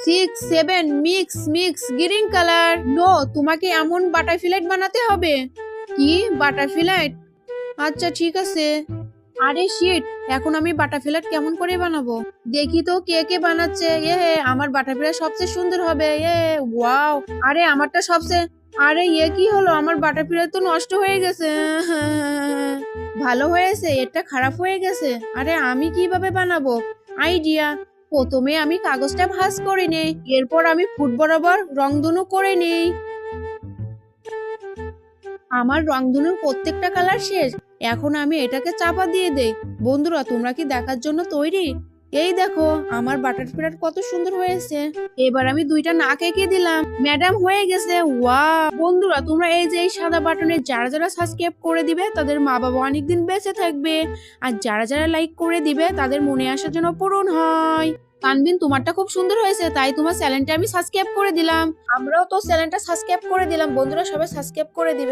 6 7 mix mix green colour. No, তোমাকে এমন butterfly বানাতে হবে। কি বাটারফ্লাই? আচ্ছা ঠিক আছে। আরে শিট, এখন আমি বাটারফ্লাই কেমন করে বানাবো? দেখি তো কে কে বানাচ্ছে। আমার বাটারফ্লাই সবচেয়ে সুন্দর হবে। ওয়াও। আরে আমারটা সবচেয়ে। আরে কি হলো, আমার বাটারফ্লাই তো নষ্ট হয়ে গেছে। ভালো হয়েছে, এটা খারাপ হয়ে গেছে। আরে আমি কিভাবে বানাবো? আইডিয়া। প্রথমে আমি কাগজটা ভাঁজ করে নেই, এরপর আমি ফুট বরাবর রংধনু করে নেই। আমার রংধনুর প্রত্যেকটা কালার শেষ। এখন আমি এটাকে চাপা দিয়ে দেই। বন্ধুরা, তোমরা কি দেখার জন্য তৈরি? এই দেখো আমার বাটারফ্লাই কত সুন্দর হয়েছে। এবার আমি দুইটা নাক এঁকে দিলাম। ম্যাডাম হয়ে গেছে। ওয়াও। বন্ধুরা, তোমরা এই যে এই সাদা বাটনে যারা যারা সাবস্ক্রাইব করে দিবে তাদের মা বাবা অনেকদিন বেঁচে থাকবে, আর যারা যারা লাইক করে দিবে তাদের মনে আসার জন্য পূরণ হয়। তানবিন, তোমারটা খুব সুন্দর হয়েছে, তাই তোমার চ্যানেলটা আমি সাবস্ক্রাইব করে দিলাম। আমরাও তো চ্যানেলটা সাবস্ক্রাইব করে দিলাম। বন্ধুরা, সবাই সাবস্ক্রাইব করে দিবেন।